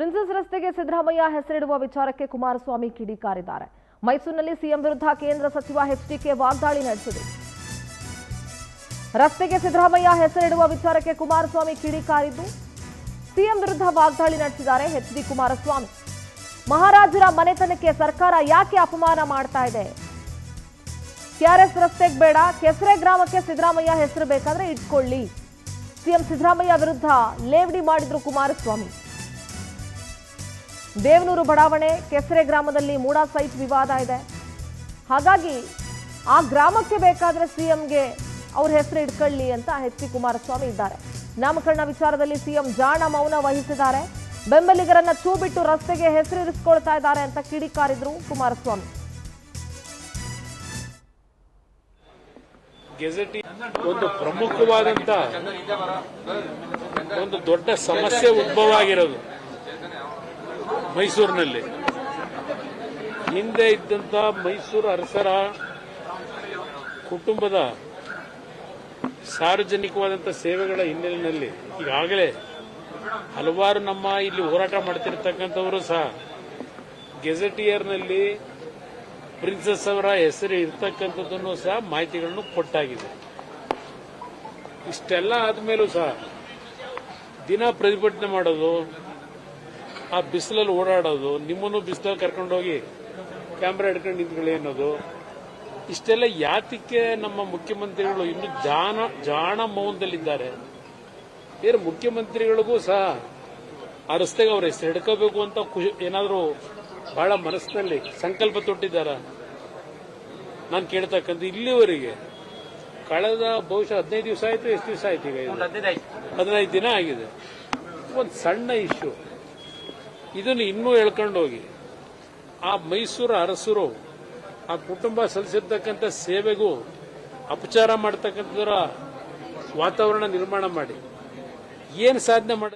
Princess ರಸ್ತೆಗೆ ಸಿದ್ದರಾಮಯ್ಯ ಹೆಸರಿಡುವ ವಿಚಾರಕ್ಕೆ ಕುಮಾರಸ್ವಾಮಿ ಕಿಡಿಕಾರಿದ್ದಾರೆ. ಮೈಸೂರಿನಲ್ಲಿ ಸಿಎಂ ವಿರುದ್ಧ ಕೇಂದ್ರ ಸಚಿವ ಎಚ್ಡಿಕೆ ವಾಗ್ದಾಳಿ ನಡೆಸಿದರು. ರಸ್ತೆಗೆ ಸಿದ್ದರಾಮಯ್ಯ ಹೆಸರಿಡುವ ವಿಚಾರಕ್ಕೆ ಕುಮಾರಸ್ವಾಮಿ ಕಿಡಿಕಾರಿದ್ದು ಸಿಎಂ ವಿರುದ್ಧ ವಾಗ್ದಾಳಿ ನಡೆಸಿದ್ದಾರೆ ಎಚ್ಡಿ ಕುಮಾರಸ್ವಾಮಿ. ಮಹಾರಾಜರ ಮನೆತನಕ್ಕೆ ಸರ್ಕಾರ ಯಾಕೆ ಅಪಮಾನ ಮಾಡ್ತಾ ಇದೆ? ಕೆಆರ್ಎಸ್ ರಸ್ತೆಗೆ ಬೇಡ, ಕೆಸರೆ ಗ್ರಾಮಕ್ಕೆ ಸಿದ್ದರಾಮಯ್ಯ ಹೆಸರು ಬೇಕಾದ್ರೆ ಇಟ್ಕೊಳ್ಳಿ. ಸಿಎಂ ಸಿದ್ದರಾಮಯ್ಯ ವಿರುದ್ಧ ಲೇವಡಿ ಮಾಡಿದ್ರು ಕುಮಾರಸ್ವಾಮಿ. ದೇವನೂರು ಬಡಾವಣೆ ಕೆಸರೆ ಗ್ರಾಮದಲ್ಲಿ ಮೂಡಾ ಸೈಟ್ ವಿವಾದ ಇದೆ. ಹಾಗಾಗಿ ಆ ಗ್ರಾಮಕ್ಕೆ ಬೇಕಾದ್ರೆ ಸಿಎಂಗೆ ಅವ್ರ ಹೆಸರು ಇಟ್ಕೊಳ್ಳಿ ಅಂತ ಎಚ್ ಡಿ ಕುಮಾರಸ್ವಾಮಿ ಇದ್ದಾರೆ. ನಾಮಕರಣ ವಿಚಾರದಲ್ಲಿ ಸಿಎಂ ಜಾಣ ಮೌನ ವಹಿಸಿದ್ದಾರೆ. ಬೆಂಬಲಿಗರನ್ನ ಚೂ ಬಿಟ್ಟು ರಸ್ತೆಗೆ ಹೆಸರಿರಿಸಿಕೊಳ್ತಾ ಇದ್ದಾರೆ ಅಂತ ಕಿಡಿಕಾರಿದ್ರು ಕುಮಾರಸ್ವಾಮಿ. ಗೆಜೆಟಿ ಒಂದು ಪ್ರಮುಖವಾದಂತ ಒಂದು ದೊಡ್ಡ ಸಮಸ್ಯೆ ಉದ್ಭವ ಆಗಿರೋದು ಮೈಸೂರಿನಲ್ಲಿ. ಹಿಂದೆ ಇದ್ದಂತ ಮೈಸೂರು ಅರಸರ ಕುಟುಂಬದ ಸಾರ್ವಜನಿಕವಾದಂಥ ಸೇವೆಗಳ ಹಿನ್ನೆಲೆಯಲ್ಲಿ ಈಗಾಗಲೇ ಹಲವಾರು ನಮ್ಮ ಇಲ್ಲಿ ಹೋರಾಟ ಮಾಡ್ತಿರ್ತಕ್ಕಂಥವರು ಸಹ ಗೆಜೆಟಿಯರ್ನಲ್ಲಿ ಪ್ರಿನ್ಸೆಸ್ ಅವರ ಹೆಸರು ಇರ್ತಕ್ಕಂಥದ್ದನ್ನು ಸಹ ಮಾಹಿತಿಗಳನ್ನು ಕೊಟ್ಟಾಗಿದೆ. ಇಷ್ಟೆಲ್ಲ ಆದ್ಮೇಲೂ ಸಹ ದಿನ ಪ್ರತಿಭಟನೆ ಮಾಡೋದು, ಆ ಬಿಸಿಲಲ್ಲಿ ಓಡಾಡೋದು, ನಿಮ್ಮನ್ನು ಬಿಸಿಲಲ್ಲಿ ಕರ್ಕೊಂಡೋಗಿ ಕ್ಯಾಮ್ರಾ ಹಿಡ್ಕೊಂಡು ನಿಂತ್ಕೊಳ್ಳಿ ಅನ್ನೋದು, ಇಷ್ಟೆಲ್ಲ ಯಾತಕ್ಕೆ ನಮ್ಮ ಮುಖ್ಯಮಂತ್ರಿಗಳು ಇನ್ನು ಜಾಣ ಮೌನದಲ್ಲಿದ್ದಾರೆ? ಬೇರೆ ಮುಖ್ಯಮಂತ್ರಿಗಳಿಗೂ ಸಹ ಆ ರಸ್ತೆಗೆ ಅವ್ರ ಹೆಸರು ಹಿಡ್ಕೋಬೇಕು ಅಂತ ಏನಾದರೂ ಬಹಳ ಮನಸ್ಸಿನಲ್ಲಿ ಸಂಕಲ್ಪ ತೊಟ್ಟಿದ್ದಾರ? ನಾನು ಕೇಳ್ತಕ್ಕಂಥ ಇಲ್ಲಿವರೆಗೆ ಕಳೆದ ಬಹುಶಃ 15 ದಿವಸ ಆಯ್ತು, ಎಷ್ಟು ದಿವಸ ಆಯ್ತು? ಈಗ 15 ದಿನ ಆಗಿದೆ. ಒಂದು ಸಣ್ಣ ಇಶ್ಯೂ, ಇದನ್ನು ಇನ್ನೂ ಎಳ್ಕೊಂಡೋಗಿ ಆ ಮೈಸೂರು ಅರಸರು ಆ ಕುಟುಂಬ ಸಲ್ಲಿಸಿರ್ತಕ್ಕಂಥ ಸೇವೆಗೂ ಅಪಚಾರ ಮಾಡ್ತಕ್ಕಂಥದ್ರ ವಾತಾವರಣ ನಿರ್ಮಾಣ ಮಾಡಿ ಏನು ಸಾಧನೆ ಮಾಡ